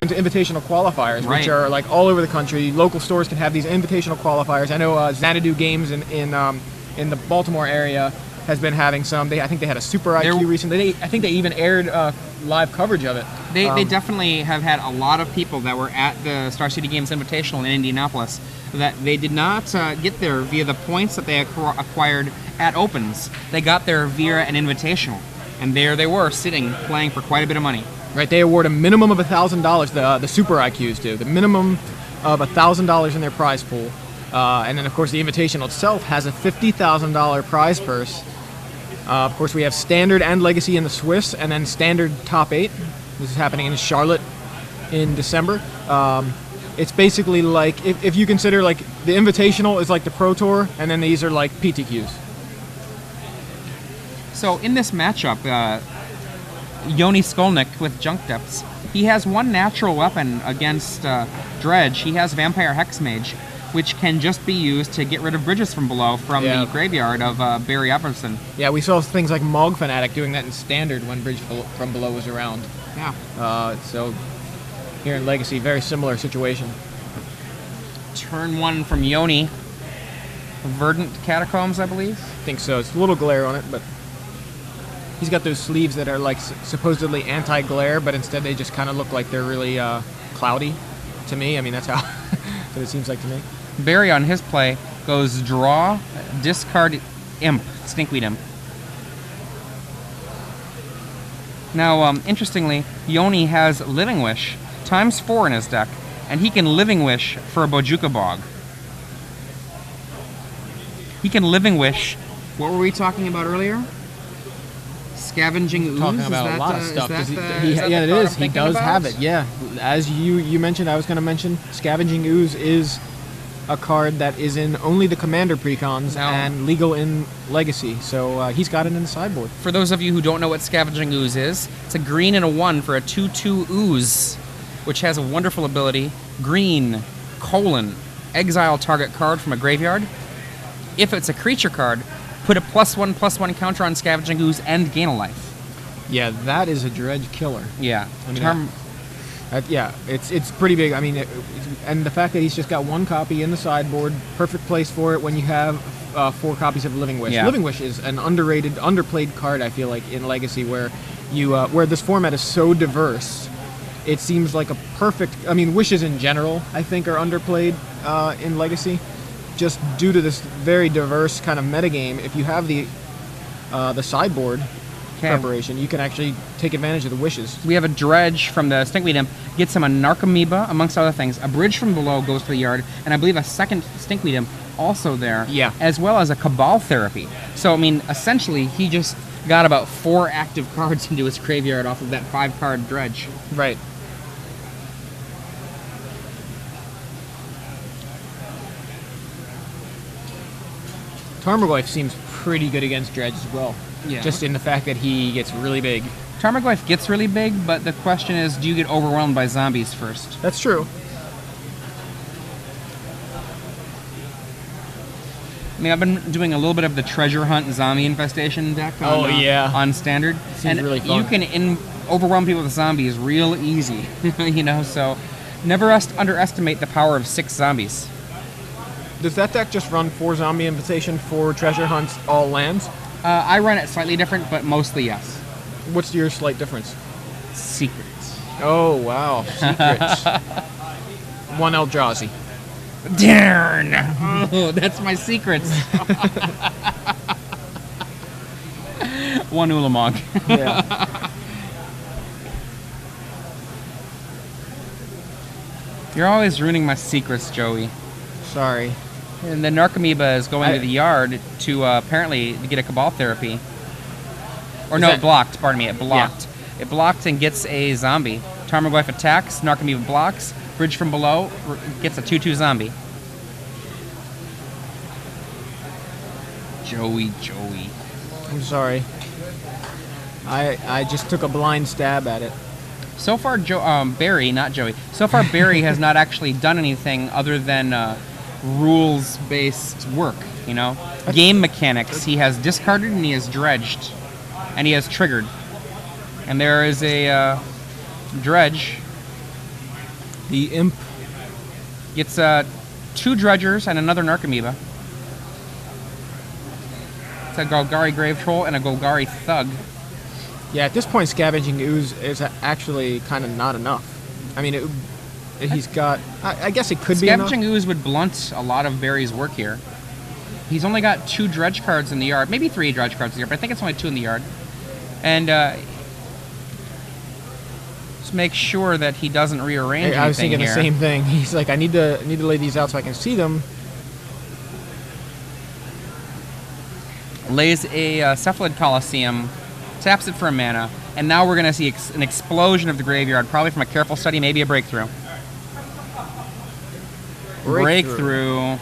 into invitational qualifiers, Right. which are like all over the country. Local stores can have these invitational qualifiers. I know Xanadu Games in the Baltimore area has been having some. I think they had a Super IQ recently. I think they even aired live coverage of it. They definitely have had a lot of people that were at the Star City Games Invitational in Indianapolis that they did not get there via the points that they acquired at Opens. They got there via an invitational, and there they were sitting playing for quite a bit of money. Right, they award a minimum of $1,000. The Super IQs do. The minimum of $1,000 in their prize pool, and then of course the Invitational itself has a $50,000 prize purse. Of course, we have Standard and Legacy in the Swiss, and then Standard Top 8. This is happening in Charlotte in December. It's basically like if you consider like the Invitational is like the Pro Tour, and then these are like PTQs. So in this matchup, Yoni Skolnik with Junk Depths, he has one natural weapon against Dredge. He has Vampire Hexmage, which can just be used to get rid of bridges from below from the graveyard of Barry Everson. Yeah, we saw things like Mog Fanatic doing that in Standard when Bridge from Below was around. Yeah. So here in Legacy, very similar situation. Turn one from Yoni. Verdant Catacombs, I believe. I think so. It's a little glare on it, but he's got those sleeves that are like supposedly anti-glare, but instead they just kind of look like they're really cloudy to me. I mean, that's how what it seems like to me. Barry on his play goes draw, discard Imp, Stinkweed Imp. Now, interestingly, Yoni has Living Wish ×4 in his deck, and he can Living Wish for a Bojuka Bog. He can Living Wish. What were we talking about earlier? Scavenging Ooze? Talking about a lot of stuff. Yeah, it is. He does have it. Yeah, as you mentioned, I was going to mention Scavenging Ooze is a card that is in only the Commander precons and legal in Legacy. So he's got it in the sideboard. For those of you who don't know what Scavenging Ooze is, it's a green and a 1 for a 2/2 Ooze, which has a wonderful ability: green, exile target card from a graveyard. If it's a creature card, put a +1/+1 counter on Scavenging Ooze and gain a life. Yeah, that is a Dredge killer. Yeah. I mean, it's pretty big. I mean, and the fact that he's just got one copy in the sideboard, perfect place for it when you have 4 copies of Living Wish. Yeah. Living Wish is an underrated, underplayed card, I feel like, in Legacy, where where this format is so diverse. It seems like a perfect. I mean, wishes in general, I think, are underplayed in Legacy, just due to this very diverse kind of metagame. If you have the sideboard preparation, you can actually take advantage of the wishes. We have a Dredge from the Stinkweed Imp, gets him a Narcomoeba, amongst other things. A Bridge from Below goes to the yard, and I believe a second Stinkweed Imp also there, as well as a Cabal Therapy. So, I mean, essentially, he just got about 4 active cards into his graveyard off of that 5-card Dredge. Right. Tarmogoyf seems pretty good against Dredge as well. Yeah. Just in the fact that he gets really big. Tarmogoyf gets really big, but the question is, do you get overwhelmed by zombies first? That's true. I mean, I've been doing a little bit of the Treasure Hunt Zombie Infestation deck on Standard. Seems really fun. You can overwhelm people with zombies real easy, you know, so never underestimate the power of 6 zombies. Does that deck just run 4 Zombie Invitation, 4 Treasure Hunts, all lands? I run it slightly different, but mostly yes. What's your slight difference? Secrets. Oh, wow. Secrets. 1 Eldrazi. Darn! Oh, that's my secrets. 1 Ulamog. Yeah. You're always ruining my secrets, Joey. Sorry. And the Narcomoeba is going to the yard to apparently get a Cabal Therapy. Or no, it blocked. Pardon me, it blocked. Yeah. It blocked and gets a zombie. Tarmogoyf attacks, Narcomoeba blocks, Bridge from Below gets a 2/2 zombie. Joey. I'm sorry. I just took a blind stab at it. So far, Barry, not Joey. So far, Barry has not actually done anything other than rules-based work, you know? Game mechanics. He has discarded and he has dredged. And he has triggered. And there is a Dredge The Imp. It's 2 Dredgers and another Narcomoeba. It's a Golgari Grave Troll and a Golgari Thug. Yeah, at this point, Scavenging Ooze is actually kind of not enough. I mean, he's got... I guess it could be enough. Scavenging Ooze would blunt a lot of Barry's work here. He's only got 2 Dredge cards in the yard. Maybe 3 Dredge cards in the yard, but I think it's only 2 in the yard. And just make sure that he doesn't rearrange anything. I was thinking here. the same thing. He's like, I need to lay these out so I can see them. Lays a Cephalid Coliseum, taps it for a mana, and now we're going to see an explosion of the graveyard, probably from a careful study, maybe a breakthrough. Breakthrough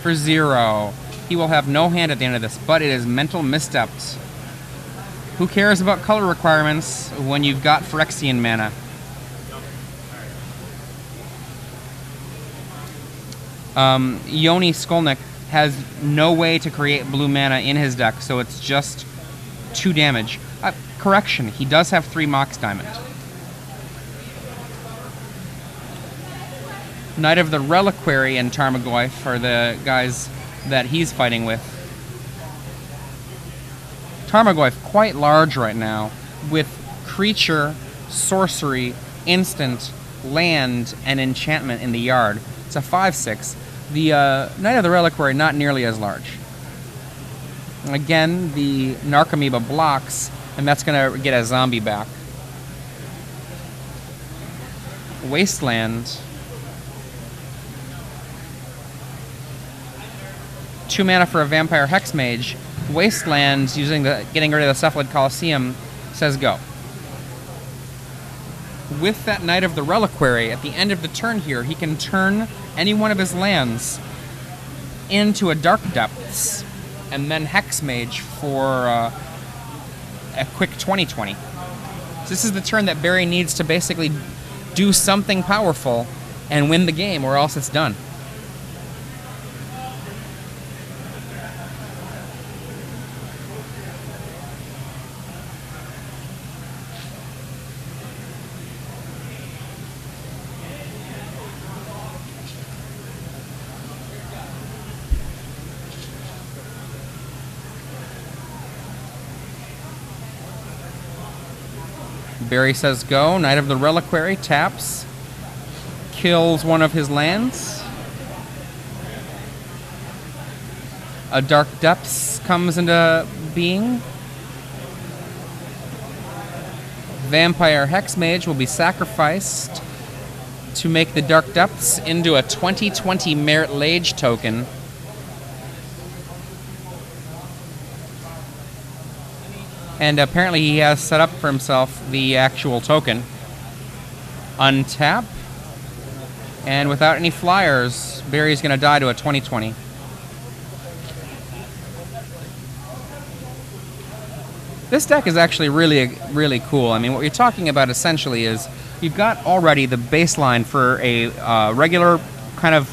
for 0. He will have no hand at the end of this, but it is Mental Missteps. Who cares about color requirements when you've got Phyrexian mana? Yoni Skolnik has no way to create blue mana in his deck, so it's just 2 damage. Correction, he does have 3 Mox Diamond. Knight of the Reliquary and Tarmogoyf are the guys that he's fighting with. Tarmogoyf quite large right now, with creature, sorcery, instant, land, and enchantment in the yard. It's a 5/6. The Knight of the Reliquary not nearly as large. Again, the Narcomoeba blocks, and that's going to get a zombie back. Wasteland. 2 mana for a Vampire Hexmage. Wasteland, getting rid of the Cephalid Coliseum, says go. With that Knight of the Reliquary, at the end of the turn here, he can turn any one of his lands into a Dark Depths, and then Hexmage for a quick 20/20. So this is the turn that Barry needs to basically do something powerful and win the game, or else it's done. Barry says go. Knight of the Reliquary taps. Kills one of his lands. A Dark Depths comes into being. Vampire Hexmage will be sacrificed to make the Dark Depths into a 20/20 Merit Lage token. And apparently he has set up for himself the actual token. Untap. And without any flyers, Barry's going to die to a 20/20. This deck is actually really, really cool. I mean, what you're talking about essentially is you've got already the baseline for a regular kind of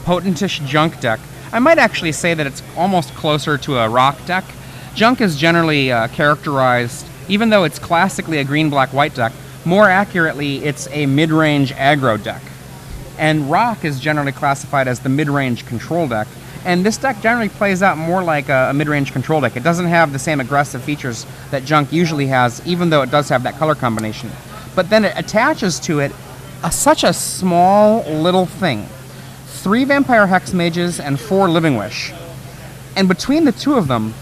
potentish junk deck. I might actually say that it's almost closer to a rock deck. Junk is generally characterized, even though it's classically a green-black-white deck, more accurately, it's a mid-range aggro deck. And rock is generally classified as the mid-range control deck. And this deck generally plays out more like a mid-range control deck. It doesn't have the same aggressive features that junk usually has, even though it does have that color combination. But then it attaches to it such a small little thing. 3 Vampire Hexmages and 4 Living Wish. And between the 2 of them,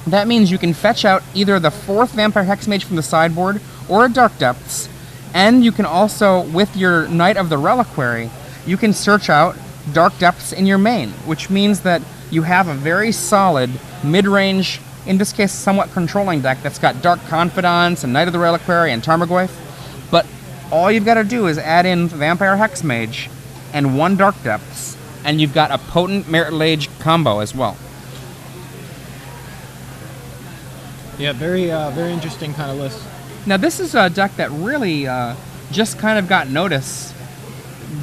that means you can fetch out either the 4th Vampire Hexmage from the sideboard or a Dark Depths, and you can also, with your Knight of the Reliquary, you can search out Dark Depths in your main, which means that you have a very solid mid-range, in this case somewhat controlling deck that's got Dark Confidants and Knight of the Reliquary and Tarmogoyf, but all you've got to do is add in Vampire Hexmage and 1 Dark Depths, and you've got a potent Merit Lage combo as well. Yeah, very interesting kind of list. Now this is a deck that really just kind of got notice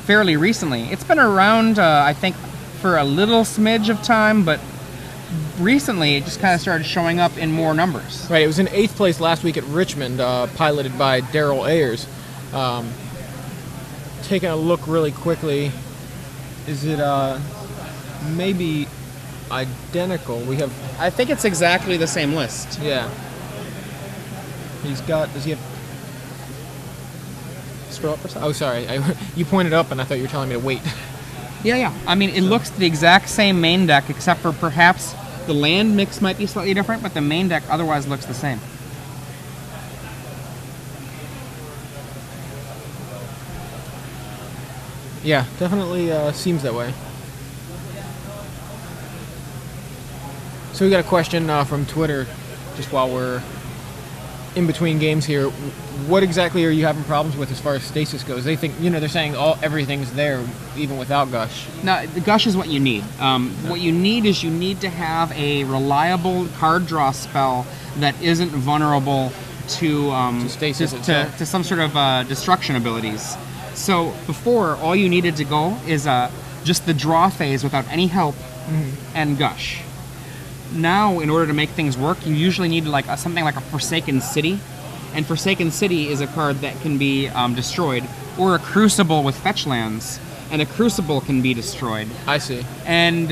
fairly recently. It's been around, I think, for a little smidge of time, but recently it just kind of started showing up in more numbers. Right, it was in 8th place last week at Richmond, piloted by Daryl Ayers. taking a look really quickly. Is it maybe identical? We have. I think it's exactly the same list. Yeah. He's got. Does he have? Scroll up or something. Oh, sorry. You pointed up, and I thought you were telling me to wait. Yeah. I mean, it looks the exact same main deck, except for perhaps the land mix might be slightly different, but the main deck otherwise looks the same. Yeah, definitely seems that way. So we got a question from Twitter, just while we're in between games here. What exactly are you having problems with as far as stasis goes? They think, they're saying everything's there even without Gush. No, the Gush is what you need. What you need is you need to have a reliable card draw spell that isn't vulnerable to stasis to some sort of destruction abilities. So before, all you needed to go is just the draw phase without any help and Gush. Now, in order to make things work, you usually need something like a Forsaken City. And Forsaken City is a card that can be destroyed, or a Crucible with fetch lands, and a Crucible can be destroyed. I see. And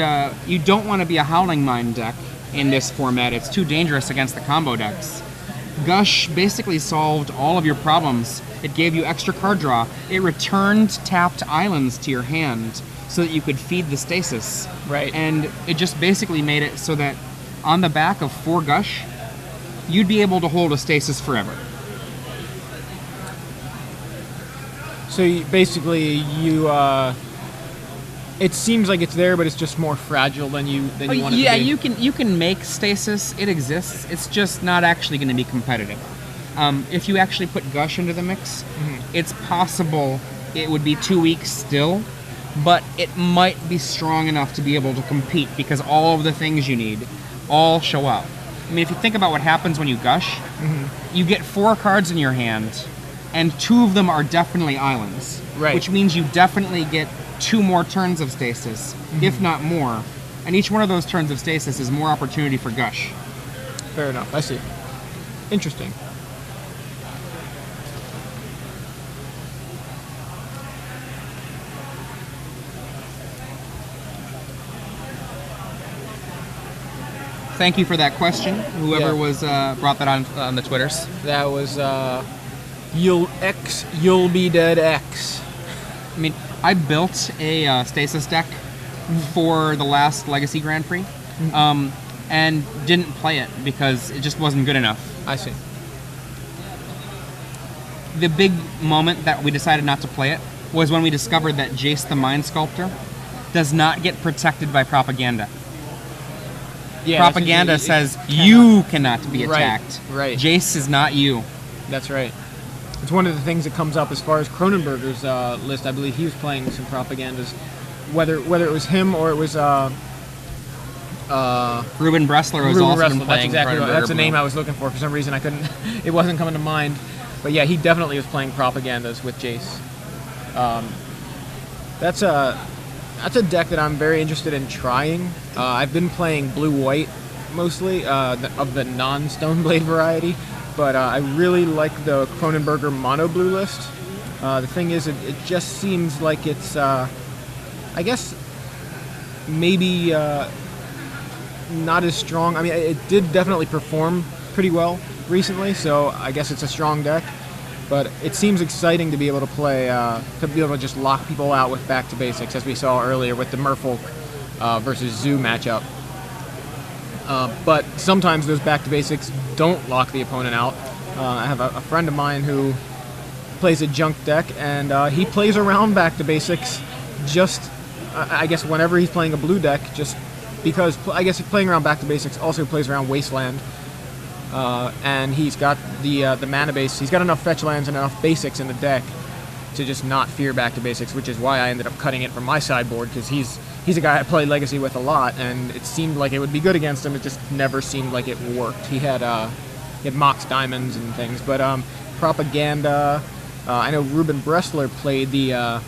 you don't want to be a Howling Mine deck in this format. It's too dangerous against the combo decks. Gush basically solved all of your problems. It gave you extra card draw. It returned tapped islands to your hand so that you could feed the stasis. Right. And it just basically made it so that on the back of 4 Gush, you'd be able to hold a stasis forever. So basically, it seems like it's there, but it's just more fragile than you want it to be. Yeah, you can make stasis. It exists. It's just not actually going to be competitive. If you actually put Gush into the mix, it's possible it would be 2 weeks still, but it might be strong enough to be able to compete because all of the things you need all show up. I mean, if you think about what happens when you Gush, you get 4 cards in your hand, and 2 of them are definitely islands. Right. Which means you definitely get 2 more turns of stasis, if not more. And each one of those turns of stasis is more opportunity for Gush. Fair enough. I see. Interesting. Thank you for that question, whoever was brought that on the Twitters. That was You'll Be Dead X. I mean, I built a stasis deck for the last Legacy Grand Prix, and didn't play it because it just wasn't good enough. I see. The big moment that we decided not to play it was when we discovered that Jace the Mind Sculptor does not get protected by propaganda. Yeah, propaganda says you cannot be attacked. Right. Jace is not you. That's right. It's one of the things that comes up as far as Cronenberger's list. I believe he was playing some propagandas. Whether it was him or it was Ruben Bressler was also been playing. That's exactly right. That's the name Blue. I was looking for. For some reason I couldn't. It wasn't coming to mind. But yeah, he definitely was playing propagandas with Jace. That's a deck that I'm very interested in trying. I've been playing blue-white mostly, of the non-Stoneblade variety, but I really like the Cronenberger mono blue list. The thing is, it just seems like it's, I guess, maybe not as strong. I mean, it did definitely perform pretty well recently, so I guess it's a strong deck. But it seems exciting to be able to play, to be able to just lock people out with Back to Basics, as we saw earlier with the Merfolk versus Zoo matchup. But sometimes those Back to Basics don't lock the opponent out. I have a friend of mine who plays a junk deck, and he plays around Back to Basics just, I guess, whenever he's playing a blue deck, just because, I guess, playing around Back to Basics also plays around Wasteland. And he's got the mana base. He's got enough fetch lands and enough basics in the deck to just not fear Back to Basics, which is why I ended up cutting it from my sideboard, because he's a guy I play Legacy with a lot, and it seemed like it would be good against him. It just never seemed like it worked. He had Mox Diamonds and things, but Propaganda. I know Ruben Bressler played the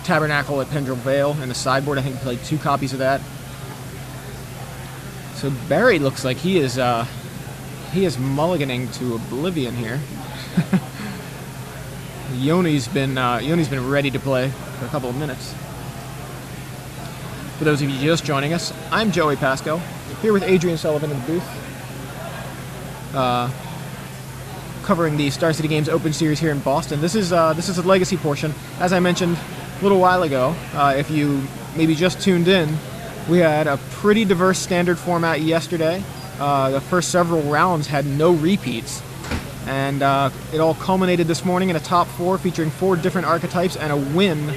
Tabernacle at Pendrell Vale in the sideboard. I think he played 2 copies of that. So Barry looks like he is mulliganing to oblivion here. Yoni's been ready to play for a couple of minutes. For those of you just joining us, I'm Joey Pasco, here with Adrian Sullivan in the booth, covering the Star City Games Open Series here in Boston. This is the legacy portion. As I mentioned a little while ago, if you maybe just tuned in, we had a pretty diverse standard format yesterday. The first several rounds had no repeats, and it all culminated this morning in a top 4 featuring 4 different archetypes and a win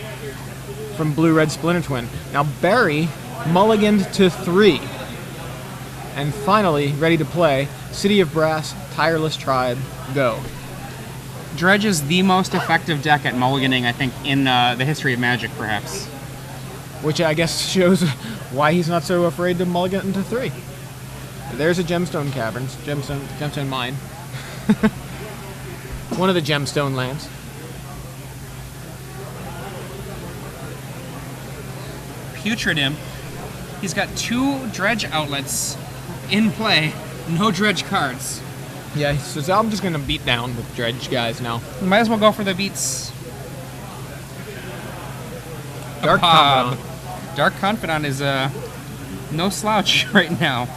from Blue-Red Splinter Twin. Now Barry mulliganed to 3, and finally ready to play. City of Brass, Tireless Tribe, go. Dredge is the most effective deck at mulliganing, I think, in the history of Magic, perhaps. Which I guess shows why he's not so afraid to mulligan into 3. There's a Gemstone Caverns, Gemstone Mine. One of the Gemstone lands. Putrid Imp. He's got 2 Dredge outlets in play, no Dredge cards. Yeah, so I'm just going to beat down with Dredge guys now. Might as well go for the beats. Dark Confidant. Dark Confidant is no slouch right now.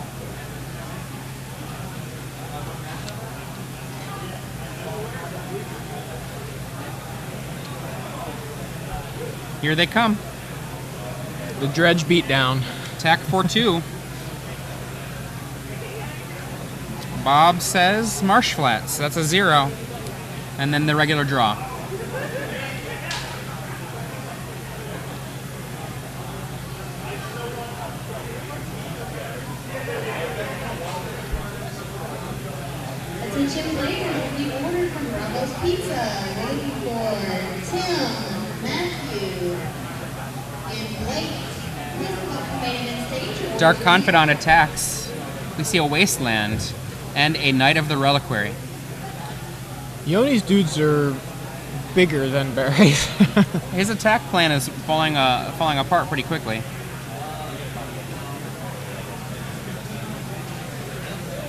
Here they come. The Dredge beatdown. Attack for 2. Bob says Marsh Flats. That's a 0. And then the regular draw. Attention players, will be ordered from Rumbles Pizza. Waiting for Tim, Matthew, and Blake. Please come main and stage. Dark Confidant attacks. We see a Wasteland and a Knight of the Reliquary. Yoni's dudes are bigger than Barry's. His attack plan is falling apart pretty quickly.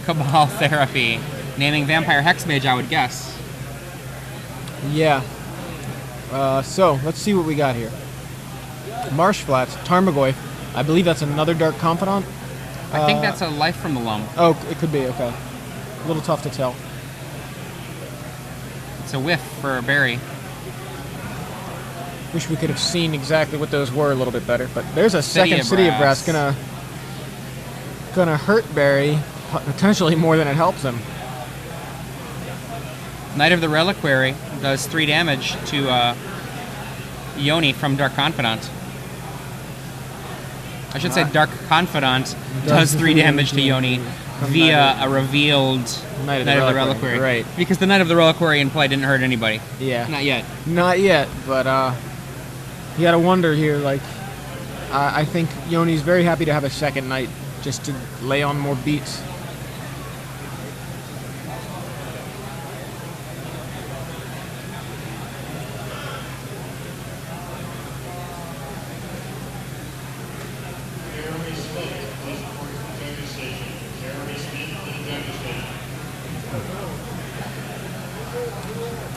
Cabal Therapy. Naming Vampire Hexmage, I would guess. Yeah. So, let's see what we got here. Marsh Flats, Tarmogoyf. I believe that's another Dark Confidant. I think that's a Life from the Loam. Oh, it could be, okay. A little tough to tell. It's a whiff for Barry. Wish we could have seen exactly what those were a little bit better. But there's a second City of Brass gonna hurt Barry potentially more than it helps him. Knight of the Reliquary does 3 damage to Yoni from Dark Confidant. I should say Dark Confidant does 3 damage to Yoni via a revealed Knight of the Reliquary. Right. Because the Knight of the Reliquary in play didn't hurt anybody. Yeah. Not yet. Not yet, but you gotta wonder here, like, I think Yoni's very happy to have a second Knight just to lay on more beats.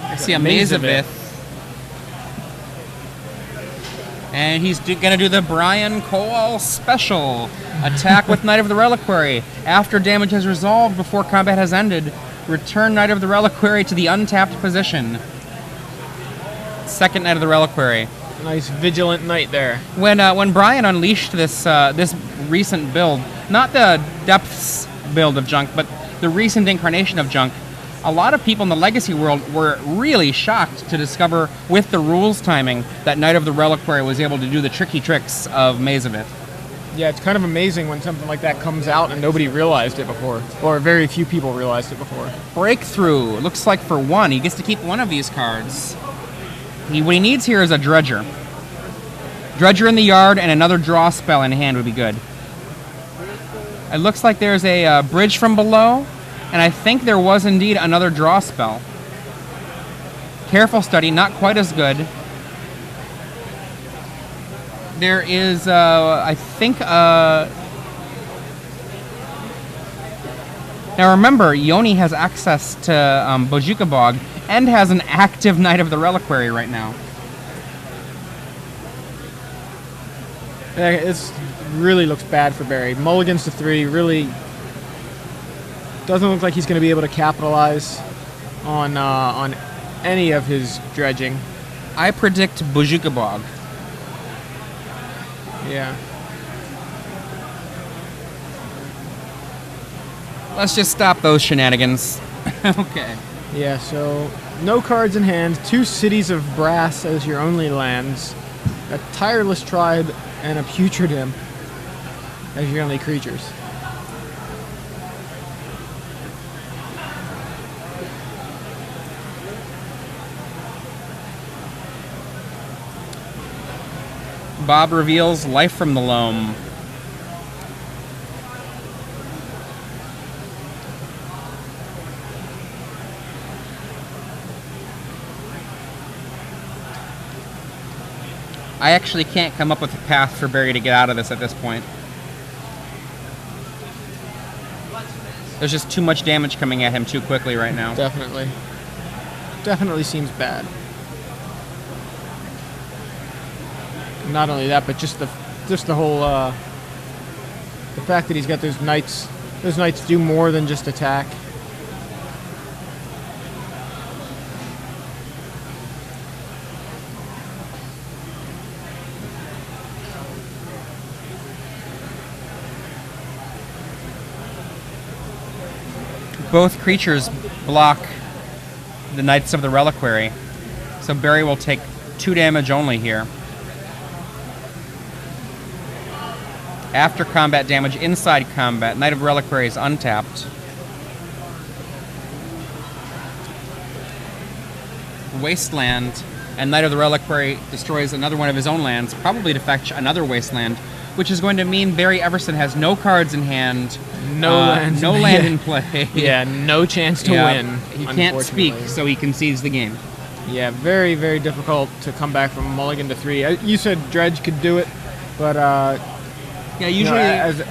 I see a Mazavith. And he's going to do the Brian Cole special. Attack with Knight of the Reliquary. After damage has resolved before combat has ended, return Knight of the Reliquary to the untapped position. Second Knight of the Reliquary. Nice Vigilant Knight there. When Brian unleashed this recent build, not the Depths build of Junk, but the recent incarnation of Junk, a lot of people in the Legacy world were really shocked to discover, with the rules timing, that Knight of the Reliquary was able to do the tricky tricks of Mazavith. Yeah, it's kind of amazing when something like that comes out and nobody realized it before, or very few people realized it before. Breakthrough. Looks like for 1, he gets to keep 1 of these cards. What he needs here is a Dredger. Dredger in the yard and another draw spell in hand would be good. It looks like there's a Bridge from Below, and I think there was indeed another draw spell. Careful Study, not quite as good. There is, I think, now remember, Yoni has access to Bojuka Bog And has an active Knight of the Reliquary right now. Yeah, it's really looks bad for Barry. Mulligans to 3 really doesn't look like he's going to be able to capitalize on any of his dredging. I predict Bojuka Bog. Yeah. Let's just stop those shenanigans. Okay. Yeah, so no cards in hand, 2 cities of brass as your only lands, a tireless tribe, and a putrid imp as your only creatures. Bob reveals Life from the Loam. I actually can't come up with a path for Barry to get out of this at this point. There's just too much damage coming at him too quickly right now. Definitely. Definitely seems bad. Not only that, but just the whole the fact that he's got those knights. Those knights do more than just attack. Both creatures block the Knights of the Reliquary, so Barry will take 2 damage only here. After combat damage, inside combat, Knight of Reliquary is untapped. Wasteland, and Knight of the Reliquary destroys another one of his own lands, probably to fetch another Wasteland, which is going to mean Barry Everson has no cards in hand, no land in play. Yeah, no chance to win. He can't speak, so he concedes the game. Yeah, very, very difficult to come back from a mulligan to 3. You said Dredge could do it, but yeah, usually as